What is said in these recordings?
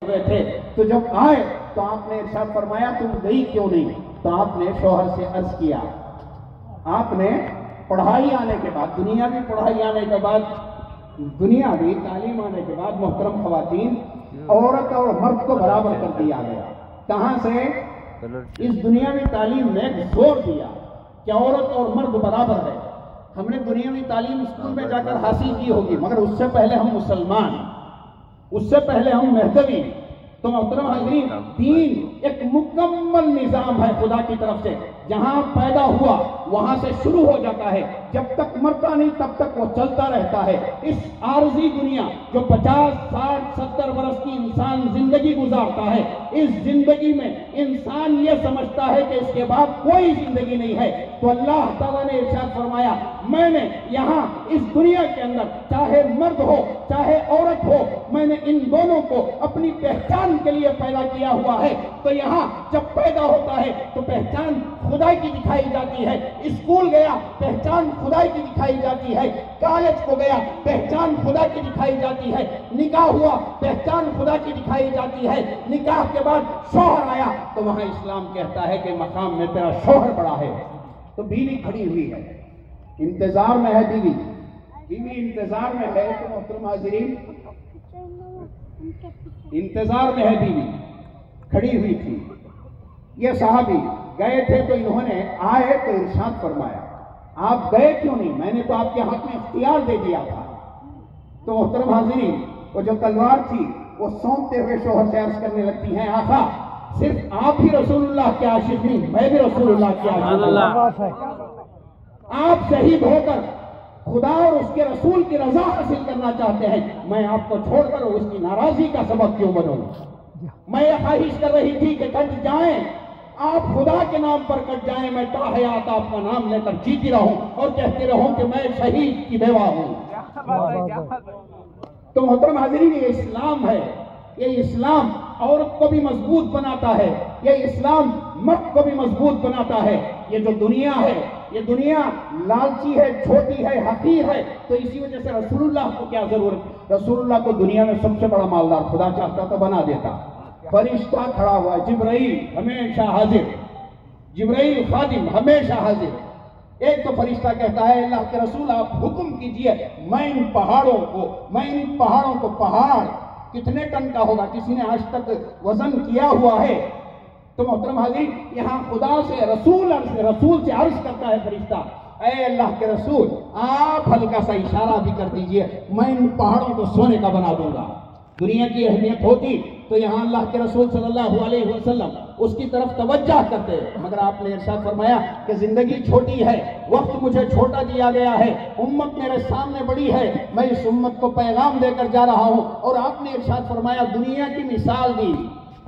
ہوئے تھے تو جب آئے تو آپ نے ارشاد فرمایا تم گئی کیوں نہیں؟ تو آپ نے شوہر سے عرض کیا، آپ نے پڑھائی آنے کے بعد، دنیاوی پڑھائی آنے کے بعد، دنیاوی تعلیم آنے کے بعد محترم خواتین، عورت اور مرد کو برابر کر دیا گیا۔ کہاں سے؟ اس دنیاوی تعلیم نے زور دیا کہ عورت اور مرد برابر ہے۔ ہم نے دنیاوی تعلیم اسکول میں جا کر حاصل کی ہوگی، مگر اس سے پہلے ہم مسلمان، اس سے پہلے ہم مہذبی۔ تو محترم حاضرین، دین ایک مکمل نظام ہے خدا کی طرف سے، جہاں پیدا ہوا وہاں سے شروع ہو جاتا ہے، جب تک مرتا نہیں تب تک وہ چلتا رہتا ہے۔ اس عارضی دنیا جو 50، 60، 70 برس کی انسان زندگی گزارتا ہے، اس زندگی میں انسان یہ سمجھتا ہے کہ اس کے بعد کوئی زندگی نہیں ہے، تو اللہ تعالیٰ نے ارشاد فرمایا میں نے یہاں اس دنیا کے اندر چاہے مرد ہو چاہے عورت ہو، میں نے ان دونوں کو اپنی پہچان کے لیے پیدا کیا ہوا ہے۔ تو یہاں جب پیدا ہوتا ہے تو پہچان خدا کی دکھائی جاتی ہے، اسکول گیا پہچان خدا کی دکھائی جاتی ہے، کالج کو گیا پہچان خدا کی دکھائی جاتی ہے، نکاح ہوا پہچان خدا کی دکھائی جاتی ہے، نکاح کے بعد شوہر آیا تو وہاں اسلام کہتا ہے کہ مقام میں تیرا شوہر بڑا ہے۔ تو بیوی کھڑی ہوئی ہے، انتظار میں ہے، بیوی انتظار میں ہے۔ تو محترم حاضرین، انتظار میں ہے، بیوی کھڑی ہوئی تھی۔ یہ صحابی گئے تھے تو انہوں نے آئے تو ارشاد فرمایا آپ گئے کیوں نہیں؟ میں نے تو آپ کے ہاتھ میں اختیار دے دیا تھا۔ تو محترم حاضرین، وہ جو تلوار تھی وہ سونپتے ہوئے شوہر سے عرض کرنے لگتی ہیں آقا صرف آپ ہی رسول اللہ کے عاشق نہیں، میں بھی رسول اللہ کے عاشق ہوں۔ آپ شہید ہو کر خدا اور اس کے رسول کی رضا حاصل کرنا چاہتے ہیں، میں آپ کو چھوڑ کر اس کی ناراضی کا سبب کیوں بنوں؟ میں یہ خواہش کر رہی تھی کہ کٹ جائیں، آپ خدا کے نام پر کٹ جائیں، میں تا حیات آپ کا نام لے کر جیتی رہوں اور کہتے رہوں کہ میں شہید کی بیوہ ہوں۔ تو محترم حاضرین، یہ اسلام ہے، یہ اسلام عورت کو بھی مضبوط بناتا ہے، یہ اسلام مرد کو بھی مضبوط بناتا ہے۔ یہ جو دنیا ہے، یہ دنیا لالچی ہے، چھوٹی ہے، حقیر ہے، تو اسی وجہ سے رسول اللہ کو کیا ضرورت؟ رسول اللہ کو دنیا میں سب سے بڑا مالدار خدا چاہتا تو بنا دیتا۔ فرشتہ کھڑا ہوا ہے، جبرائیل ہمیشہ حاضر، جبرائیل خادم ہمیشہ حاضر۔ ایک تو فرشتہ کہتا ہے اللہ کے رسول آپ حکم کیجئے، میں ان پہاڑوں کو پہاڑ کتنے ٹن کا ہوگا، کسی نے آج تک وزن کیا ہوا ہے؟ تو محترم حاضرین، یہاں خدا سے رسول سے عرض کرتا ہے فرشتہ، اے اللہ کے رسول آپ ہلکا سا اشارہ بھی کر دیجئے، میں ان پہاڑوں کو سونے کا بنا دوں گا۔ دنیا کی اہمیت ہوتی تو یہاں اللہ کے رسول صلی اللہ علیہ وسلم اس کی طرف توجہ کرتے، مگر آپ نے ارشاد فرمایا کہ زندگی چھوٹی ہے، وقت مجھے چھوٹا دیا گیا ہے، امت میرے سامنے بڑی ہے، میں اس امت کو پیغام دے کر جا رہا ہوں۔ اور آپ نے ارشاد فرمایا دنیا کی مثال دی،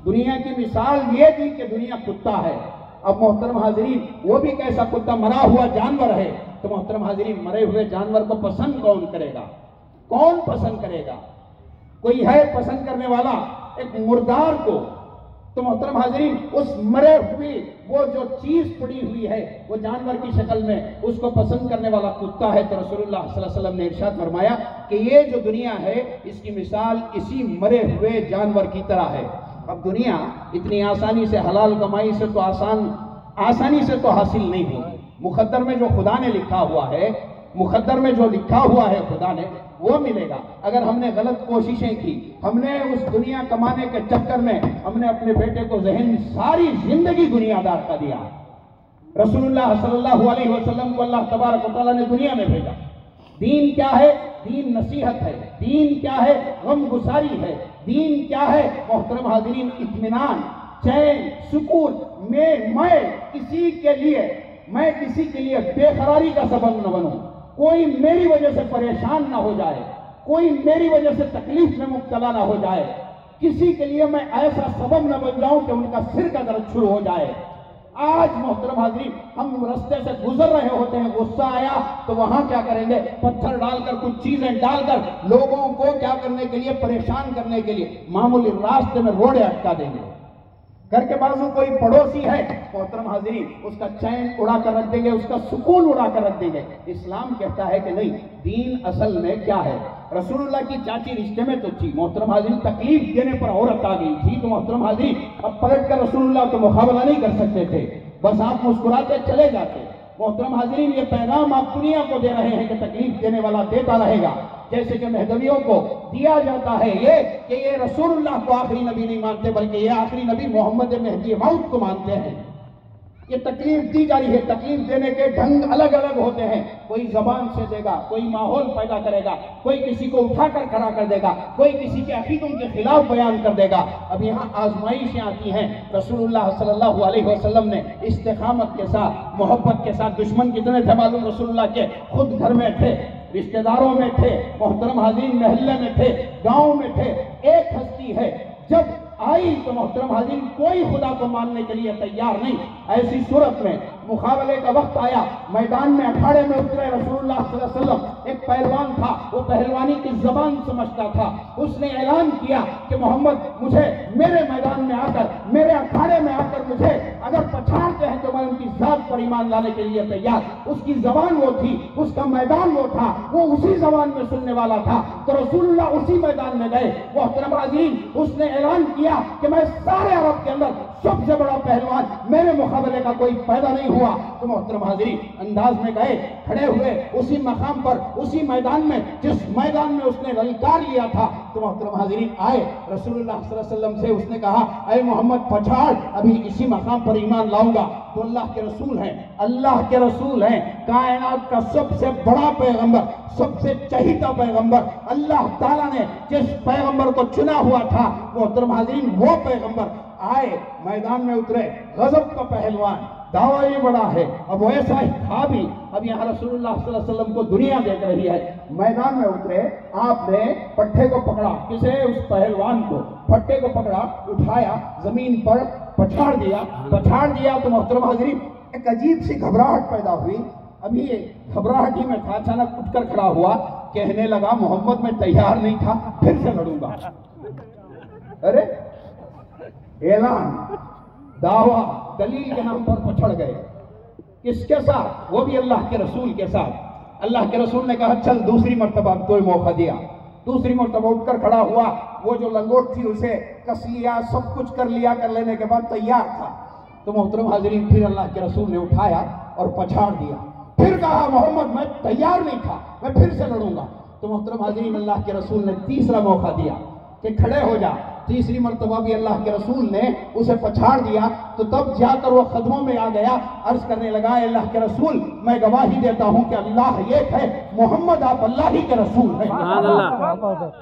دنیا کی مثال یہ دی کہ دنیا کتا ہے۔ اب محترم حاضرین، وہ بھی کیسا کتا؟ مرا ہوا جانور ہے۔ تو محترم حاضرین، مرے ہوئے جانور کو پسند کون کرے گا؟ کون پسند کرے گا؟ کوئی ہے پسند کرنے والا ایک مردار کو؟ تو محترم حاضرین، اس مرے ہوئے وہ جو چیز پڑی ہوئی ہے وہ جانور کی شکل میں، اس کو پسند کرنے والا کتا ہے۔ تو رسول اللہ صلی اللہ علیہ وسلم نے ارشاد فرمایا کہ یہ جو دنیا ہے اس کی مثال اسی مرے ہوئے جانور کی طرح ہے۔ اب دنیا اتنی آسانی سے حلال کمائی سے تو آسانی سے تو حاصل نہیں ہوگی۔ مقدر میں جو خدا نے لکھا ہوا ہے، مقدر میں جو لکھا ہوا ہے خدا نے، وہ ملے گا۔ اگر ہم نے غلط کوششیں کی، ہم نے اس دنیا کمانے کے چکر میں ہم نے اپنے بیٹے کو ذہن ساری زندگی دنیا دار کا دیا۔ رسول اللہ صلی اللہ علیہ وسلم کو اللہ تبارک و تعالیٰ نے دنیا میں بھیجا۔ دین کیا ہے؟ دین نصیحت ہے۔ دین کیا ہے؟ غم گساری ہے۔ دین کیا ہے؟ محترم حاضرین، اطمینان، چین، سکون۔ میں کسی کے لیے بے قراری کا سبب نہ بنوں، کوئی میری وجہ سے پریشان نہ ہو جائے، کوئی میری وجہ سے تکلیف میں مبتلا نہ ہو جائے، کسی کے لیے میں ایسا سبب نہ بن جاؤں کہ ان کا سر کا درد شروع ہو جائے۔ آج محترم حاضرین، ہم رستے سے گزر رہے ہوتے ہیں، غصہ آیا تو وہاں کیا کریں گے؟ پتھر ڈال کر، کچھ چیزیں ڈال کر لوگوں کو کیا کرنے کے لیے؟ پریشان کرنے کے لیے معمولی راستے میں روڑے اٹکا دیں گے۔ گھر کے بازو کوئی پڑوسی ہے، محترم حاضرین، اس کا چین اڑا کر رکھ دیں گے، اس کا سکون اڑا کر رکھ دیں گے۔ اسلام کہتا ہے کہ نہیں، دین اصل میں کیا ہے؟ رسول اللہ کی چاچی رشتے میں تو تھی، محترم حاضرین، تکلیف دینے پر عورت آ گئی تھی، تو محترم حاضرین اب پلٹ کر رسول اللہ تو مقابلہ نہیں کر سکتے تھے، بس آپ مسکراتے چلے جاتے۔ محترم حاضرین، یہ پیغام آپ دنیا کو دے رہے ہیں کہ تکلیف دینے والا دیتا رہے گا، جیسے کہ مہدویوں کو دیا جاتا ہے یہ کہ یہ رسول اللہ کو آخری نبی نہیں مانتے، بلکہ یہ آخری نبی محمد مہدی موعود کو مانتے ہیں۔ یہ تکلیف دی جا رہی ہے، تکلیف دینے کے ڈھنگ الگ الگ ہوتے ہیں، کوئی زبان سے دے گا، کوئی ماحول پیدا کرے گا، کوئی کسی کو اٹھا کر کھڑا کر دے گا، کوئی کسی کے عقیدوں کے خلاف بیان کر دے گا۔ اب یہاں آزمائشیں آتی ہیں، رسول اللہ صلی اللہ علیہ وسلم نے استقامت کے ساتھ، محبت کے ساتھ، دشمن کتنے تھے معلوم رسول اللہ کے؟ خود گھر میں تھے، رشتہ داروں میں تھے، محترم حاضرین محلے میں تھے، گاؤں میں تھے۔ ایک ہستی ہے جب آئی تو محترم حاضرین کوئی خدا کو ماننے کے لیے تیار نہیں۔ ایسی صورت میں مقابلے کا وقت آیا، میدان میں اکھاڑے میں اترے رسول اللہ صلی اللہ علیہ وسلم۔ ایک پہلوان تھا، وہ پہلوانی کی زبان سمجھتا تھا، اس نے اعلان کیا کہ محمد مجھے میرے میدان میں آ کر، میرے اکھاڑے میں آ کر مجھے اگر پچھاڑتے ہیں تو میں ان کی ذات پر ایمان لانے کے لیے تیار۔ اس کی زبان وہ تھی، اس کا میدان وہ تھا، وہ اسی زبان میں سننے والا تھا، تو رسول اللہ اسی میدان میں گئے۔ محترم حاضرین، اس نے اعلان کیا کہ میں سارے عرب کے اندر سب سے بڑا پہلوان، میرے مقابلے کا کوئی پیدا نہیں ہوا۔ تو محترم حاضرین انداز میں گئے، کھڑے ہوئے اسی مقام پر، اسی میدان میں جس میدان میں اس نے للکار لیا تھا۔ تو محترم حاضرین آئے رسول اللہ صلی اللہ علیہ وسلم سے، اس نے کہا اے محمد پچھاڑ، ابھی اسی مقام پر ایمان لاؤں گا۔ تو اللہ کے رسول ہیں، اللہ کے رسول ہیں، کائنات کا سب سے بڑا پیغمبر، سب سے چہیتا پیغمبر، اللہ تعالیٰ نے جس پیغمبر کو چنا ہوا تھا محترم حاضرین وہ پیغمبر آئے، میدان میں اترے، غضب کا پہلوان، دعویٰ یہ بڑا ہے، اب وہ ایسا ہی تھا بھی۔ اب یہاں رسول اللہ صلی اللہ علیہ وسلم کو دنیا دیکھ رہی ہے، میدان میں اترے، آپ نے پٹھے کو پکڑا، کسے؟ اس پہلوان کو، پٹھے کو پکڑا، اٹھایا، زمین پر پچھاڑ دیا تو محترم حاضرین ایک عجیب سی گھبراہٹ پیدا ہوئی۔ ابھی یہ گھبراہٹ ہی میں تھا، اچانک اٹھ کر کھڑا ہوا، کہنے لگا محمد میں تیار نہیں تھا، پھر سے لڑوں گا۔ ارے اعلان، دعویٰ، دلیل کے نام پر پچھڑ گئے، کس کے ساتھ؟ وہ بھی اللہ کے رسول کے ساتھ۔ اللہ کے رسول نے کہا چل دوسری مرتبہ کوئی موقع دیا، دوسری مرتبہ اٹھ کر کھڑا ہوا، وہ جو لنگوٹ تھی اسے کس لیا، سب کچھ کر لیا، کر لینے کے بعد تیار تھا۔ تو محترم حاضرین پھر اللہ کے رسول نے اٹھایا اور پچھاڑ دیا، پھر کہا محمد میں تیار نہیں تھا، میں پھر سے لڑوں گا۔ تو محترم حاضرین اللہ کے رسول نے تیسرا موقع دیا کہ کھڑے ہو جا۔ تیسری مرتبہ بھی اللہ کے رسول نے اسے پچھاڑ دیا، تو تب جا کر وہ قدموں میں آ گیا، عرض کرنے لگا اے اللہ کے رسول میں گواہی دیتا ہوں کہ اللہ ایک ہے، محمد آپ اللہ ہی کے رسول ہیں۔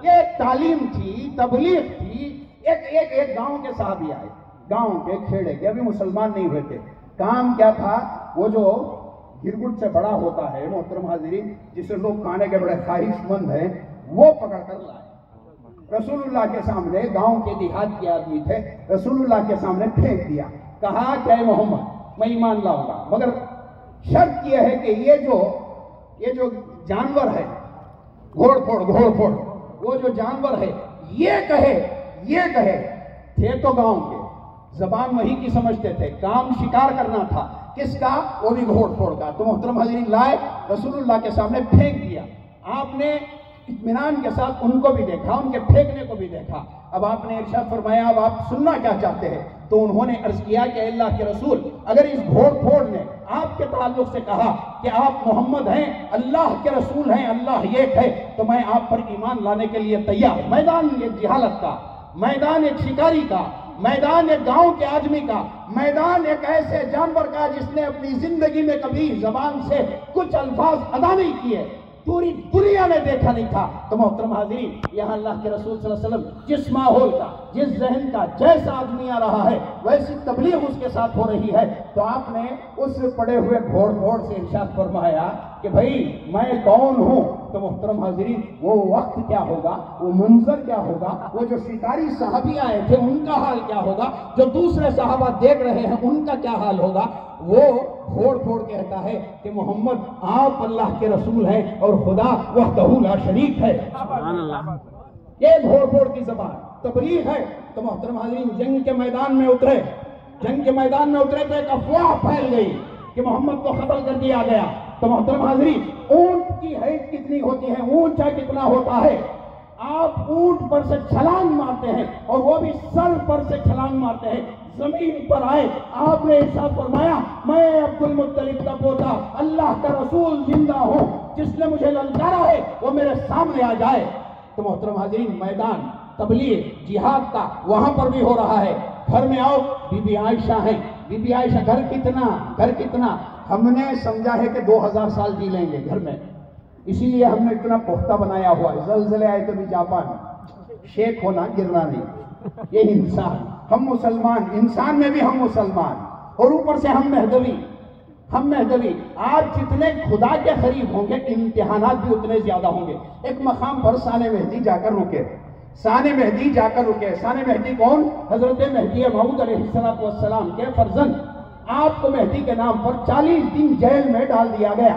یہ ایک تعلیم تھی، تبلیغ تھی۔ ایک گاؤں کے صحابی آئے، گاؤں کے کھیڑے کے، ابھی مسلمان نہیں ہوئے تھے۔ کام کیا تھا؟ وہ جو گرگٹ سے بڑا ہوتا ہے محترم حاضرین، جسے لوگ کھانے کے بڑے خواہش مند ہیں، وہ پکڑ کر لائے رسول اللہ کے سامنے۔ گاؤں کے دیہات کے آدمی تھے، رسول اللہ کے سامنے پھینک دیا، کہا کہ اے محمد میں ایمان لاؤں گا، مگر شرط یہ ہے کہ یہ جو جانور ہے گھوڑ پھوڑ وہ جو جانور ہے یہ کہے تھے تو گاؤں کے، زبان وہی کی سمجھتے تھے، کام شکار کرنا تھا، کس کا؟ وہ بھی گھوڑ پھوڑ کا۔ تو محترم حاضرین لائے رسول اللہ کے سامنے پھینک دیا۔ آپ نے اطمینان کے ساتھ ان کو بھی دیکھا، ان کے پھینکنے کو بھی دیکھا۔ اب آپ نے ارشاد فرمایا اب آپ سننا کیا چاہتے ہیں؟ تو انہوں نے عرض کیا کہ اللہ کے رسول اگر اس گھوڑ پھوڑ نے آپ کے تعلق سے کہا کہ آپ محمد ہیں، اللہ کے رسول ہیں، اللہ ایک ہے، تو میں آپ پر ایمان لانے کے لیے تیار۔ میدان ایک جہالت کا، میدان ایک شکاری کا، میدان ایک گاؤں کے آدمی کا، میدان ایک ایسے جانور کا جس نے اپنی زندگی میں کبھی زبان سے کچھ الفاظ ادا نہیں کیے، پوری دنیا نے دیکھا نہیں تھا۔ تو محترم حاضرین یہاں اللہ کے رسول صلی اللہ علیہ وسلم جس ماحول کا، جس ذہن کا، جیسا آدمی آ رہا ہے ویسی تبلیغ اس کے ساتھ ہو رہی ہے۔ تو آپ نے اس پڑے ہوئے گھوڑ پھوڑ سے ارشاد فرمایا کہ بھائی میں کون ہوں؟ تو محترم حاضرین وہ وقت کیا ہوگا، وہ منظر کیا ہوگا، وہ جو شکاری صحابی آئے تھے ان کا حال کیا ہوگا، جو دوسرے صحابہ دیکھ رہے ہیں ان کا کیا حال ہوگا؟ وہ گھوڑ پھوڑ کہتا ہے کہ محمد آپ اللہ کے رسول ہیں اور خدا وحدہ لا شریک ہے۔ یہ گھوڑ پھوڑ کی زبان۔ تبلیغ ہے، تو محترم حاضرین جنگ کے میدان میں اترے، جنگ کے میدان میں اترے تو ایک افواہ پھیل گئی کہ محمد کو قتل کر دیا گیا۔ تو محترم حاضرین اونٹ کی ہائٹ کتنی ہوتی ہے، اونچا کتنا ہوتا ہے؟ آپ اونٹ پر سے چھلانگ مارتے ہیں اور وہ بھی سر پر سے چھلانگ مارتے ہیں، زمین پر آئے آپ نے ارشاد فرمایا میں عبد المطلب کا پوتا اللہ کا رسول زندہ ہوں، جس نے مجھے للکارا ہے وہ میرے سامنے آ جائے۔ تو محترم حاضرین میدان تبلیغ جہاد کا وہاں پر بھی ہو رہا ہے۔ گھر میں آؤ، بی بی عائشہ ہیں، بی بی عائشہ گھر کتنا ہم نے سمجھا ہے کہ 2000 سال جی لیں گے گھر میں، اسی لیے ہم نے اتنا پختہ بنایا ہوا ہے۔ زلزلے آئے تو بھی جاپان، شیک ہونا گرنا نہیں، یہ انسان، ہم مسلمان، انسان میں بھی ہم مسلمان، اور اوپر سے ہم مہدوی۔ آج جتنے خدا کے قریب ہوں گے امتحانات بھی اتنے زیادہ ہوں گے۔ ایک مقام پر سانِ مہدی جا کر رکے، سانِ مہدی کون؟ حضرت مہدی موعود علیہ السلام کے فرزند۔ آپ کو مہدی کے نام پر 40 دن جیل میں ڈال دیا گیا،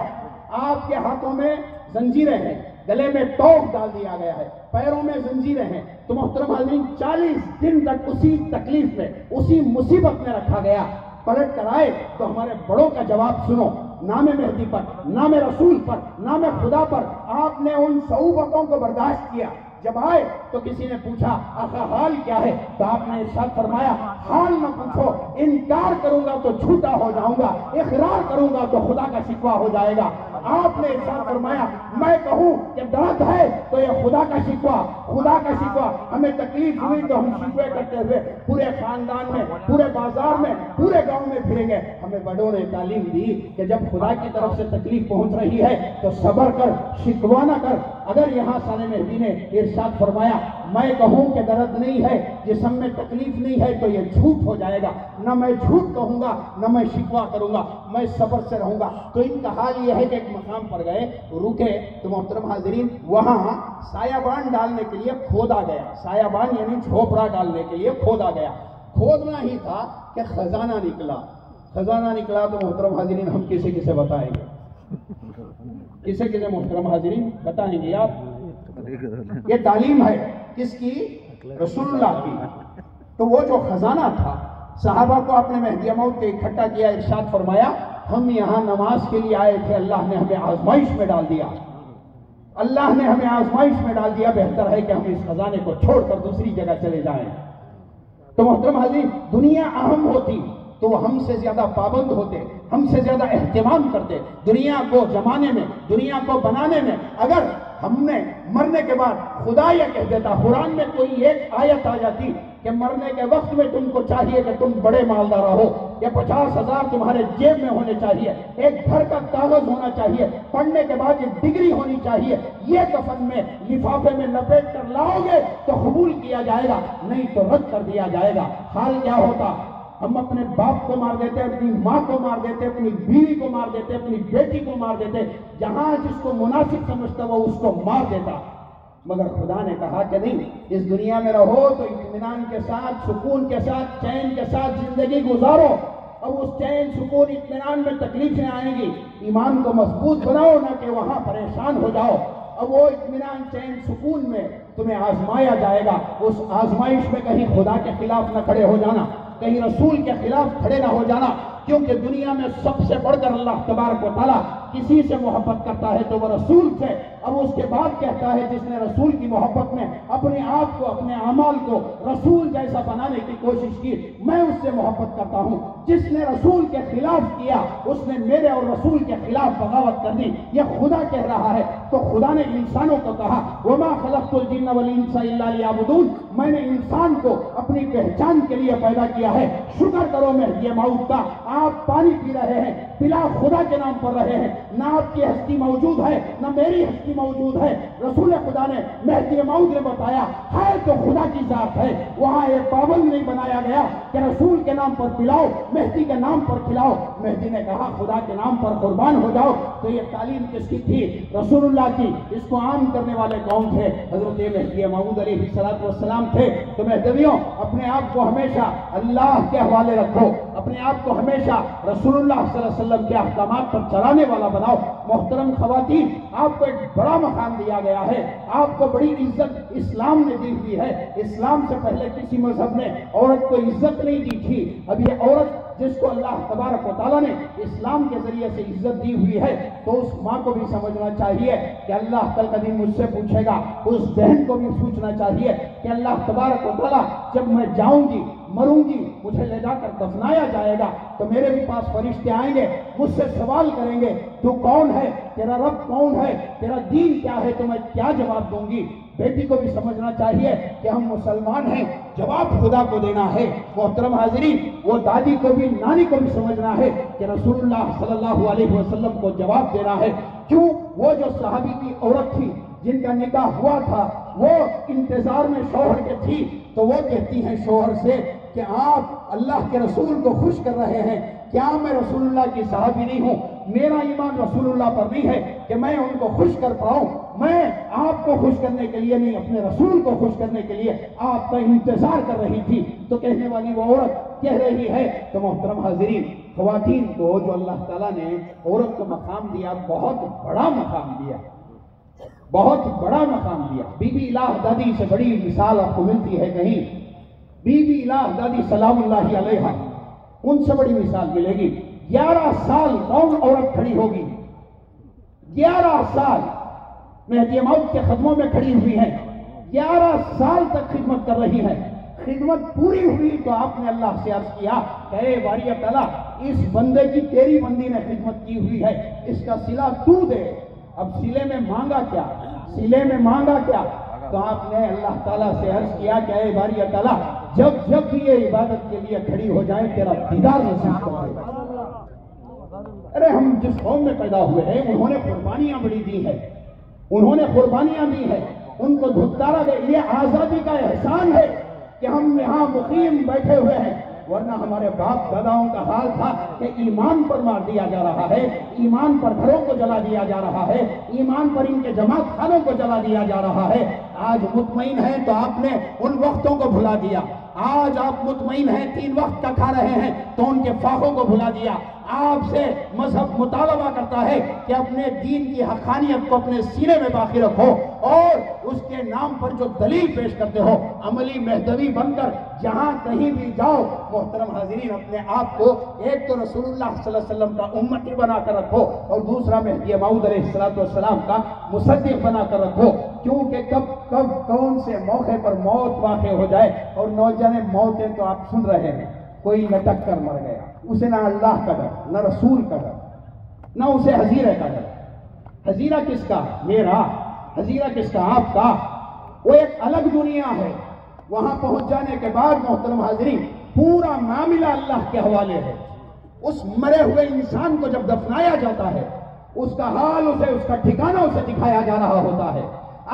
آپ کے ہاتھوں میں زنجیریں ہیں، گلے میں ٹوپ ڈال دیا گیا ہے، پیروں میں زنجیریں ہیں۔ تو محترم حاضرین 40 دن تک اسی تکلیف میں، اسی مصیبت میں رکھا گیا۔ پلٹ کر آئے تو ہمارے بڑوں کا جواب سنو، نام مہدی پر، نام رسول پر، نام خدا پر آپ نے ان صعوبتوں کو برداشت کیا۔ جب آئے تو کسی نے پوچھا آقا حال کیا ہے؟ تو آپ نے ارشاد فرمایا حال نہ پوچھو، انکار کروں گا تو جھوٹا ہو جاؤں گا، اقرار کروں گا تو خدا کا شکوہ ہو جائے گا۔ آپ نے ارشاد فرمایا میں کہوں کہ درد ہے تو یہ خدا کا شکوہ، ہمیں تکلیف ہوئی تو ہم شکوے کرتے ہوئے پورے خاندان میں، پورے بازار میں، پورے گاؤں میں پھریں گے۔ ہمیں بڑوں نے تعلیم دی کہ جب خدا کی طرف سے تکلیف پہنچ رہی ہے تو صبر کر، شکوہ نہ کر۔ اگر یہاں سانِ مہدی نے ارشاد فرمایا میں کہوں کہ درد نہیں ہے، جسم میں تکلیف نہیں ہے، تو یہ جھوٹ ہو جائے گا، نہ میں جھوٹ کہوں گا نہ میں شکوہ کروں گا، میں صبر سے رہوں گا۔ تو ان کا حال یہ ہے کہ ایک مقام پر گئے، رکے، تو محترم حاضرین وہاں سایہ ڈالنے کے لیے کھودا گیا، سایہ یعنی جھوپڑا ڈالنے کے لیے کھودا گیا۔ کھودنا ہی تھا کہ خزانہ نکلا تو محترم حاضرین ہم کسے بتائیں گے، کسے محترم حاضرین بتائیں گے آپ؟ یہ تعلیم ہے کس کی؟ رسول اللہ کی۔ تو وہ جو خزانہ تھا صحابہ کو اپنے مہدی موعود کے اکٹھا کیا، ارشاد فرمایا ہم یہاں نماز کے لیے آئے تھے، اللہ نے ہمیں آزمائش میں ڈال دیا، بہتر ہے کہ ہم اس خزانے کو چھوڑ کر دوسری جگہ چلے جائیں۔ تو محترم حاضرین دنیا اہم ہوتی تو وہ ہم سے زیادہ پابند ہوتے، ہم سے زیادہ اہتمام کرتے، دنیا کو جمانے میں، دنیا کو بنانے میں۔ اگر ہم نے مرنے کے بعد خدا یہ کہہ دیتا، قرآن میں کوئی ایک آیت آ جاتی کہ مرنے کے وقت میں تم کو چاہیے کہ تم بڑے مالدار ہو، یا 50,000 تمہارے جیب میں ہونے چاہیے، ایک گھر کا کاغذ ہونا چاہیے، پڑھنے کے بعد ایک ڈگری ہونی چاہیے، یہ کفن میں لفافے میں لپیٹ کر لاؤ گے تو قبول کیا جائے گا، نہیں تو رد کر دیا جائے گا۔ حال کیا ہوتا؟ ہم اپنے باپ کو مار دیتے، اپنی ماں کو مار دیتے، اپنی بیوی کو مار دیتے، اپنی بیٹی کو مار دیتے، جہاں جس کو مناسب سمجھتا وہ اس کو مار دیتا۔ مگر خدا نے کہا کہ نہیں، اس دنیا میں رہو تو اطمینان کے ساتھ، سکون کے ساتھ، چین کے ساتھ زندگی گزارو۔ اب اس چین، سکون، اطمینان میں تکلیفیں آئیں گی، ایمان کو مضبوط بناؤ نہ کہ وہاں پریشان ہو جاؤ۔ اب وہ اطمینان، چین، سکون میں تمہیں آزمایا جائے گا، اس آزمائش میں کہیں خدا کے خلاف نہ کھڑے ہو جانا، کہیں رسول کے خلاف کھڑے نہ ہو جانا، کیونکہ دنیا میں سب سے بڑھ کر اللہ تبارک و تعالیٰ کسی سے محبت کرتا ہے تو وہ رسول سے۔ اب اس کے بعد کہتا ہے جس نے رسول کی محبت میں اپنے آپ کو، اپنے اعمال کو رسول جیسا بنانے کی کوشش کی، میں اس سے محبت کرتا ہوں۔ جس نے رسول کے خلاف کیا اس نے میرے اور رسول کے خلاف بغاوت کر دی، یہ خدا کہہ رہا ہے۔ تو خدا نے انسانوں کو کہا وَمَا خَلَقْتُ الْجِنَّ وَالْإِنسَ إِلَّا لِيَعْبُدُونَ، میں نے انسان کو اپنی پہچان کے لیے پیدا کیا ہے۔ شکر کرو مہدی موعود کا، آپ پانی پی رہے ہیں، پلا خدا کے نام پر رہے ہیں، نہ آپ کی ہستی موجود ہے نہ میری ہستی موجود ہے۔ رسول خدا نے، مہدی موعود نے بتایا ہے تو خدا کی ذات ہے، وہاں ایک پابند نہیں بنایا گیا کہ رسول کے نام پر پلاؤ، مہدی کے نام پر کھلاؤ۔ مہدی نے کہا خدا کے نام پر قربان ہو جاؤ۔ تو یہ تعلیم کس کی تھی؟ رسول اللہ کی۔ اس کو عام کرنے والے کون تھے؟ حضرت مہدی موعود علیہ السلام تھے۔ تو مہدویوں اپنے آپ کو ہمیشہ اللہ کے حوالے رکھو، اپنے آپ کو ہمیشہ ہمیشہ رسول اللہ صلی اللہ علیہ وسلم کے احکامات پر چلانے والا بناؤ۔ محترم خواتین، آپ کو ایک بڑا مقام دیا گیا ہے، آپ کو بڑی عزت اسلام نے دی ہوئی ہے۔ اسلام سے پہلے کسی مذہب نے عورت کو عزت نہیں دی تھی۔ اب یہ عورت جس کو اللہ تبارک و تعالیٰ نے اسلام کے ذریعے سے عزت دی ہوئی ہے، تو اس ماں کو بھی سمجھنا چاہیے کہ اللہ کل کا دن مجھ سے پوچھے گا۔ اس بہن کو بھی سوچنا چاہیے کہ اللہ تبارک و تعالیٰ جب میں جاؤں گی، مروں گی، مجھے لے جا کر دفنایا جائے گا، تو میرے بھی پاس فرشتے آئیں گے، مجھ سے سوال کریں گے تو کون ہے، تیرا رب کون ہے، تیرا دین کیا ہے، تو میں کیا جواب دوں گی۔ بیٹی کو بھی سمجھنا چاہیے کہ ہم مسلمان ہیں، جواب خدا کو دینا ہے۔ محترم حاضرین، وہ دادی کو بھی، نانی کو بھی سمجھنا ہے کہ رسول اللہ صلی اللہ علیہ وسلم کو جواب دینا ہے۔ کیوں؟ وہ جو صحابی کی عورت تھی جن کا نکاح ہوا تھا، وہ انتظار میں شوہر کے تھی، تو وہ کہتی ہیں شوہر سے کہ آپ اللہ کے رسول کو خوش کر رہے ہیں، کیا میں رسول اللہ کی صحابی نہیں ہوں؟ میرا ایمان رسول اللہ پر نہیں ہے کہ میں ان کو خوش کر پاؤں۔ میں آپ کو خوش کرنے کے لیے نہیں، اپنے رسول کو خوش کرنے کے لیے آپ کا انتظار کر رہی تھی۔ تو کہنے والی وہ عورت کہہ رہی ہے۔ تو محترم حاضرین، خواتین کو جو اللہ تعالیٰ نے عورت کو مقام دیا، بہت بڑا مقام دیا، بہت بڑا مقام دیا۔ بی بی الہ دادی سے بڑی مثال آپ کو ملتی ہے کہیں؟ بی بی الہ دادی سلام اللہ علیہا، ان سے بڑی مثال ملے گی۔ 11 سال کون عورت کھڑی ہوگی؟ 11 سال مہدی موت کے قدموں میں کھڑی ہوئی ہیں، 11 سال تک خدمت کر رہی ہیں۔ خدمت پوری ہوئی تو آپ نے اللہ سے عرض کیا کہ اے باری تعالیٰ، اس بندے کی تیری بندی نے خدمت کی ہوئی ہے، اس کا صلہ تو دے۔ اب صلے میں مانگا کیا؟ صلے میں مانگا کیا؟ تو آپ نے اللہ تعالیٰ سے عرض کیا کہ اے باری تعالیٰ، جب جب بھی یہ عبادت کے لیے کھڑی ہو جائیں، تیرا دیدار نصیب فرما۔ ارے ہم جس قوم میں پیدا ہوئے ہیں، انہوں نے قربانیاں بڑی دی ہیں، انہوں نے قربانیاں دی ہیں، ان کو دھکارا گیا۔ یہ آزادی کا احسان ہے کہ ہم یہاں مقیم بیٹھے ہوئے ہیں، ورنہ ہمارے باپ داداؤں کا حال تھا کہ ایمان پر مار دیا جا رہا ہے، ایمان پر گھروں کو جلا دیا جا رہا ہے، ایمان پر ان کے جماعت خانوں کو جلا دیا جا رہا ہے۔ آج مطمئن ہیں تو آپ نے ان وقتوں کو بھلا دیا۔ آج آپ مطمئن ہیں، 3 وقت کا کھا رہے ہیں تو ان کے فاقوں کو بھلا دیا۔ آپ سے مذہب مطالبہ کرتا ہے کہ اپنے دین کی حقانیت کو اپنے سینے میں باقی رکھو، اور اس کے نام پر جو دلیل پیش کرتے ہو، عملی مہدوی بن کر جہاں کہیں بھی جاؤ۔ محترم حاضرین، اپنے آپ کو ایک تو رسول اللہ صلی اللہ علیہ وسلم کا امتی بنا کر رکھو، اور دوسرا مہدی موعود علیہ السلام کا مصدق بنا کر رکھو، کیونکہ کب کون سے موقع پر موت واقع ہو جائے۔ اور نوجوان موتیں تو آپ سن رہے ہیں، کوئی لٹک کر مر گیا، اسے نہ اللہ کا ڈر، نہ رسول کا ڈر، نہ اسے حزیرے کا ڈر۔ حزیرہ کس کا؟ میرا۔ حزیرہ کس کا؟ آپ کا۔ وہ ایک الگ دنیا ہے، وہاں پہنچ جانے کے بعد محترم حاضرین پورا معاملہ اللہ کے حوالے ہے۔ اس مرے ہوئے انسان کو جب دفنایا جاتا ہے، اس کا حال اسے، اس کا ٹھکانہ اسے دکھایا جا رہا ہوتا ہے۔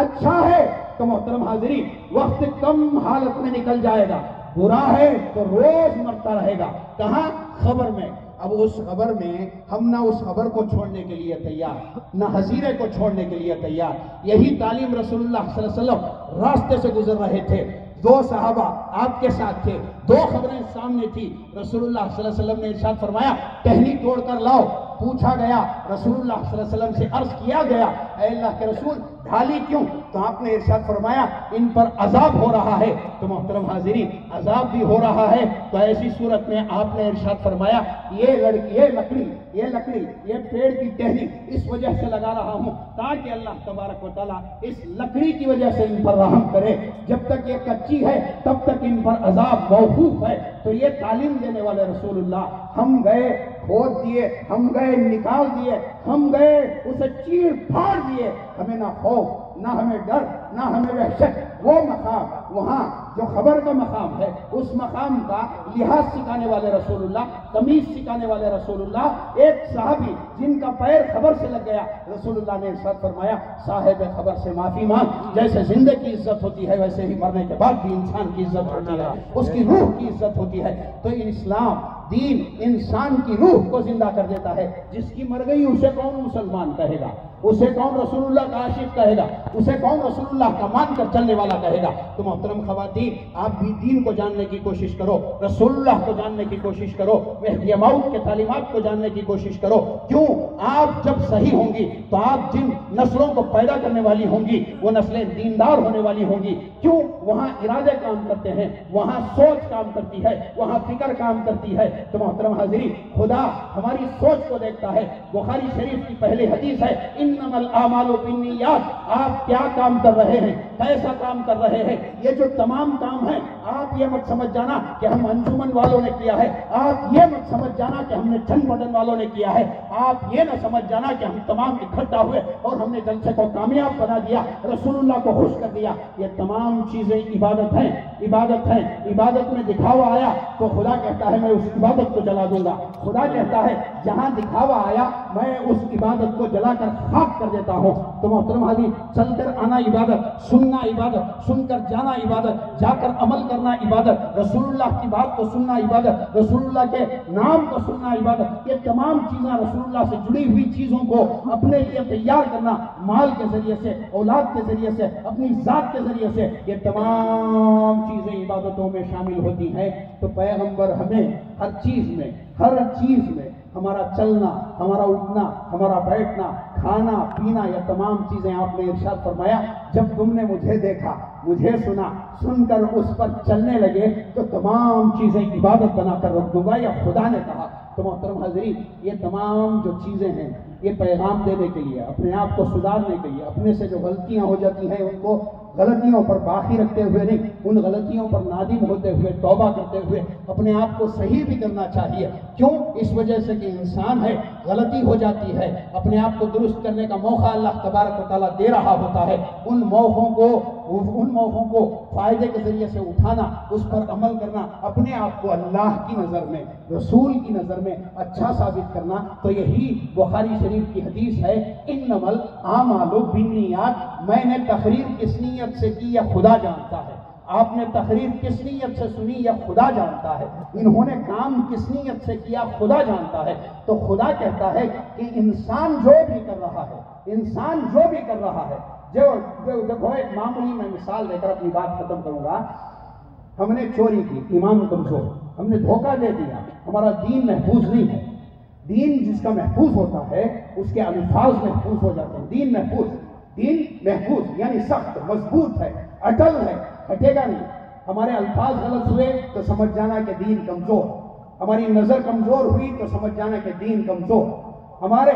اچھا ہے تو محترم حاضرین وقت کم حالت میں نکل جائے گا، برا ہے تو روز مرتا رہے گا۔ کہاں؟ خبر میں۔ اب اس خبر میں ہم نہ اس خبر کو چھوڑنے کے لیے تیار، نہ حزیرے کو چھوڑنے کے لیے تیار۔ یہی تعلیم رسول اللہ صلی اللہ علیہ وسلم راستے سے گزر رہے تھے، 2 صحابہ آپ کے ساتھ تھے، 2 خبریں سامنے تھی۔ رسول اللہ صلی اللہ علیہ وسلم نے ارشاد فرمایا ٹہنی توڑ کر لاؤ۔ پوچھا گیا، رسول اللہ صلی اللہ علیہ وسلم سے عرض کیا گیا اے اللہ کے رسول ڈھالی کیوں؟ تو آپ نے ارشاد فرمایا ان پر عذاب ہو رہا ہے۔ تو محترم حاضرین عذاب بھی ہو رہا ہے تو ایسی صورت میں آپ نے ارشاد فرمایا یہ لکڑی یہ پیڑ کی ٹہنی اس وجہ سے لگا رہا ہوں تاکہ اللہ تبارک و تعالیٰ اس لکڑی کی وجہ سے ان پر رحم کرے، جب تک یہ کچی ہے تب تک ان پر عذاب موقوف ہے۔ تو یہ تعلیم دینے والے رسول اللہ، ہم گئے کھود دیے، ہم گئے نکال دیے، ہم گئے اسے چیر پھاڑ دیے، ہمیں نہ خوف، نہ ہمیں ڈر، نہ ہمیں وحشت۔ وہ مقام وہاں جو خبر کا مقام ہے، اس مقام کا لحاظ سکھانے والے رسول اللہ، تمیز سکھانے والے رسول اللہ۔ ایک صحابی جن کا پیر خبر سے لگ گیا، رسول اللہ نے ارشاد فرمایا صاحب خبر سے معافی مانگ، جیسے زندے کی عزت ہوتی ہے ویسے ہی مرنے کے بعد بھی انسان کی عزت ہوتی ہے، اس کی روح کی عزت ہوتی ہے۔ تو اسلام دین انسان کی روح کو زندہ کر دیتا ہے، جس کی مر گئی اسے کون مسلمان کہے گا؟ اسے کون رسول اللہ کا عاشق کہے گا؟ اسے کون رسول اللہ کا مان کر چلنے والا کہے گا؟ تو محترم خواتین، آپ بھی دین کو جاننے کی کوشش کرو، رسول اللہ کو جاننے کی کوشش کرو، مہدی موعود کے تعلیمات کو جاننے کی کوشش کرو۔ کیوں؟ آپ جب صحیح ہوں گی تو آپ جن نسلوں کو پیدا کرنے والی ہوں گی وہ نسلیں دیندار ہونے والی ہوں گی۔ کیوں؟ وہاں ارادے کام کرتے ہیں، وہاں سوچ کام کرتی ہے، وہاں فکر کام کرتی ہے۔ تو محترم حاضرین، خدا ہماری سوچ کو دیکھتا ہے۔ بخاری شریف کی پہلی حدیث ہے، انما الاعمال بالنیات۔ آپ کیا کام کر رہے ہیں، کیسا کام کر رہے ہیں، یہ جو تمام کام ہیں، آپ یہ مت سمجھ جانا کہ ہم انجمن والوں نے کیا ہے، آپ یہ مت سمجھ جانا کہ ہم نے چند بٹن والوں نے کیا ہے، آپ یہ نہ سمجھ جانا کہ ہم تمام اکٹھا ہوئے اور ہم نے جلسے کو کامیاب بنا دیا، رسول اللہ کو خوش کر دیا۔ یہ تمام چیزیں عبادت ہیں، عبادت ہیں۔ عبادت میں دکھاوا آیا تو خدا کہتا ہے میں اس عبادت کو جلا دوں گا۔ خدا کہتا ہے جہاں دکھاوا آیا میں اس عبادت کو جلا کر خاک کر دیتا ہوں۔ تو محترم حاضرین، چل کر آنا عبادت، سننا عبادت، سن کر جانا عبادت، جا کر عمل کرنا عبادت، رسول اللہ کی بات کو سننا عبادت، رسول اللہ کے نام کو سننا عبادت۔ یہ تمام چیزیں رسول اللہ سے جڑی ہوئی چیزوں کو اپنے لیے تیار کرنا، مال کے ذریعے سے، اولاد کے ذریعے سے، اپنی ذات کے ذریعے سے، یہ تمام چیزیں عبادتوں میں شامل ہوتی ہیں۔ تو پیغمبر ہمیں ہر چیز میں ہمارا چلنا، ہمارا اٹھنا، ہمارا بیٹھنا، کھانا پینا، یہ تمام چیزیں آپ نے ارشاد فرمایا جب تم نے مجھے دیکھا، مجھے سنا، سن کر اس پر چلنے لگے تو تمام چیزیں عبادت بنا کر رکھ دوں گا، یا خدا نے کہا۔ تو محترم حاضرین، یہ تمام جو چیزیں ہیں یہ پیغام دینے کے لیے، اپنے آپ کو سدھارنے کے لیے، اپنے سے جو غلطیاں ہو جاتی ہیں ان کو غلطیوں پر باقی رکھتے ہوئے نہیں، ان غلطیوں پر نادم ہوتے ہوئے، توبہ کرتے ہوئے اپنے آپ کو صحیح بھی کرنا چاہیے۔ کیوں؟ اس وجہ سے کہ انسان ہے، غلطی ہو جاتی ہے، اپنے آپ کو درست کرنے کا موقع اللہ تبارک و تعالیٰ دے رہا ہوتا ہے۔ ان موقعوں کو فائدے کے ذریعے سے اٹھانا، اس پر عمل کرنا، اپنے آپ کو اللہ کی نظر میں، رسول کی نظر میں اچھا ثابت کرنا، تو یہی بخاری شریف کی حدیث ہے، انما الاعمال بالنیات۔ میں نے تقریر کس نیت سے کی یہ خدا جانتا ہے، آپ نے تقریر کس نیت سے سنی یہ خدا جانتا ہے، انہوں نے کام کس نیت سے کیا خدا جانتا ہے۔ تو خدا کہتا ہے کہ انسان جو بھی کر رہا ہے، دیکھو ایک معمولی میں مثال دے کر اپنی بات ختم کروں گا۔ ہم نے چوری کی، ایمان کمزور، ہم نے دھوکہ دے دیا، ہمارا دین محفوظ نہیں ہے۔ دین جس کا محفوظ ہوتا ہے اس کے الفاظ محفوظ ہو جاتے ہیں۔ دین محفوظ یعنی سخت، مضبوط ہے، اٹل ہے، ہٹے گا نہیں۔ ہمارے الفاظ غلط ہوئے تو سمجھ جانا کہ دین کمزور، ہماری نظر کمزور ہوئی تو سمجھ جانا کہ دین کمزور، ہمارے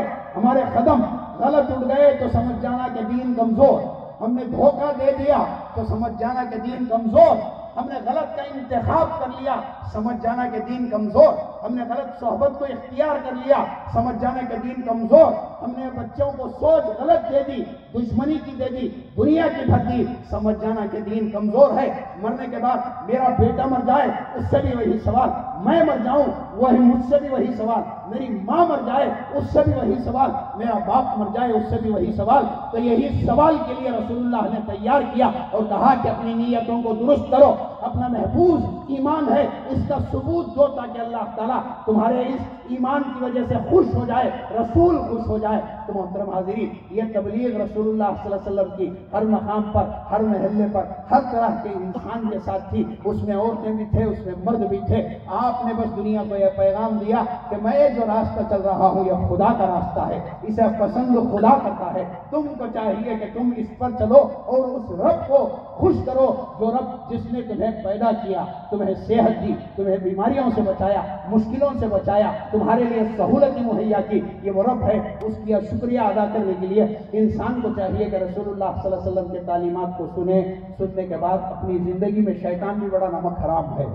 قدم غلط اٹھ گئے تو سمجھ جانا کہ دین کمزور، ہم نے دھوکہ دے دیا تو سمجھ جانا کہ دین کمزور، ہم نے غلط کا انتخاب کر لیا سمجھ جانا کہ دین کمزور، ہم نے غلط صحبت کو اختیار کر لیا سمجھ جانا کہ دین کمزور، ہم نے بچوں کو سوچ غلط دے دی، دشمنی کی دے دی، دنیا کی بھر دی، سمجھ جانا کہ دین کمزور ہے۔ مرنے کے بعد میرا بیٹا مر جائے اس سے بھی وہی سوال، میں مر جاؤں وہی مجھ سے بھی وہی سوال، میری ماں مر جائے اس سے بھی وہی سوال، میرا باپ مر جائے اس سے بھی وہی سوال۔ تو یہی سوال کے لیے رسول اللہ نے تیار کیا اور کہا کہ اپنی نیتوں کو درست کرو، اپنا محفوظ ایمان ہے اس کا ثبوت دو تاکہ اللہ تعالیٰ تمہارے اس ایمان کی وجہ سے خوش ہو جائے، رسول خوش ہو جائے۔ تو محترم حاضرین، یہ تبلیغ رسول اللہ صلی اللہ علیہ وسلم کی ہر مقام پر، ہر محلے پر، ہر طرح کے انسان کے ساتھ تھی، اس میں عورتیں بھی تھے، اس میں مرد بھی تھے۔ آپ نے بس دنیا کو یہ پیغام دیا کہ میں جو راستہ چل رہا ہوں یہ خدا کا راستہ ہے، اسے پسند خدا کرتا ہے، تم کو چاہیے کہ تم اس پر چلو اور اس رب کو خوش کرو جو رب جس نے تمہیں پیدا کیا، تمہیں صحت دی، تمہیں بیماریوں سے بچایا، مشکلوں سے بچایا، تمہارے لیے سہولتیں مہیا کی، یہ وہ رب ہے۔ اس کی شکریہ ادا کرنے کے لیے انسان کو چاہیے کہ رسول اللہ صلی اللہ علیہ وسلم کے تعلیمات کو سننے کے بعد اپنی زندگی میں شیطان بھی بڑا نمک حرام ہے،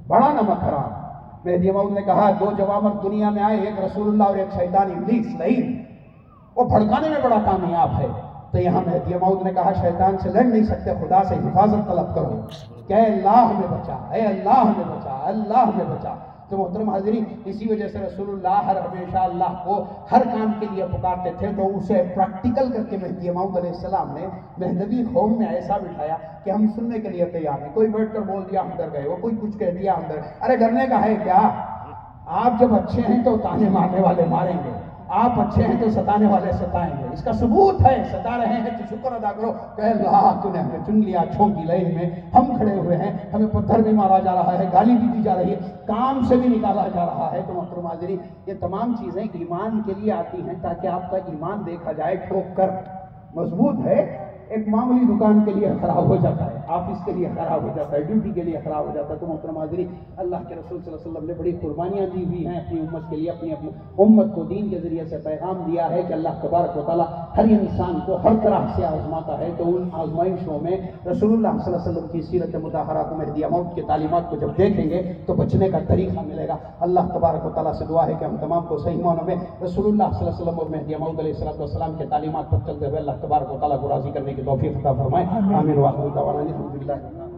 بڑا نمک حرام۔ مہدی موعود نے کہا دو جوامر دنیا میں آئے، ایک رسول اللہ اور ایک شیطان ابلیس لعین، وہ بھڑکانے میں بڑا کامیاب ہے۔ تو یہاں مہدی موعود نے کہا شیطان سے لڑ نہیں سکتے، خدا سے حفاظت طلب کرو کہ اے اللہ میں بچا، اے اللہ میں بچا، اللہ میں بچا۔ تو محترم حاضرین، اسی وجہ سے رسول اللہ ہمیشہ اللہ کو ہر کام کے لیے پکارتے تھے، تو اسے پریکٹیکل کر کے مہدی موعود علیہ السلام نے مہدوی قوم میں ایسا بٹھایا کہ ہم سننے کے لیے تیار ہیں۔ کوئی بیٹھ کر بول دیا ہم ڈر گئے، وہ کوئی کچھ کہہ دیا ہم ڈر، ارے ڈرنے کا ہے کیا؟ آپ جب اچھے ہیں تو تانے مارنے والے ماریں گے، آپ اچھے ہیں تو ستانے والے ستائیں گے، اس کا ثبوت ہے، ستا رہے ہیں تو شکر ادا کرو کہ اللہ تو نے ہمیں چن لیا، اچھوں کی لائن میں ہم کھڑے ہوئے ہیں، ہمیں پتھر بھی مارا جا رہا ہے، گالی بھی دی جا رہی ہے، کام سے بھی نکالا جا رہا ہے۔ تو محترم حاضرین، یہ تمام چیزیں ایمان کے لیے آتی ہیں تاکہ آپ کا ایمان دیکھا جائے ٹھوک کر مضبوط ہے۔ ایک معمولی دکان کے لیے خراب ہو جاتا ہے، آفس کے لیے خراب ہو جاتا ہے، ڈیوٹی کے لیے خراب ہو جاتا ہے۔ تو محترم حاضرین، اللہ کے رسول صلی اللہ علیہ وسلم نے بڑی قربانیاں دی ہوئی ہیں اپنی امت کے لیے، اپنی امت کو دین کے ذریعے سے پیغام دیا ہے کہ اللہ تبارک و تعالیٰ ہر انسان کو ہر طرح سے آزماتا ہے۔ تو ان آزمائشوں میں رسول اللہ صلی اللہ علیہ وسلم کی سیرت مطہرہ کو، مہدی موعود کی تعلیمات کو جب دیکھیں گے تو بچنے کا طریقہ ملے گا۔ اللہ تبارک و تعالیٰ سے دعا ہے کہ ہم تمام کو صحیح معنوں میں رسول اللہ صلی اللہ علیہ وسلم اور مہدی موعود علیہ السلام کے تعلیمات پر چلتے ہوئے اللہ تبارک و تعالیٰ کو راضی کرنے کی توفیق عطا فرمائے۔ آمین۔ وآخر دعوانا الحمدللہ۔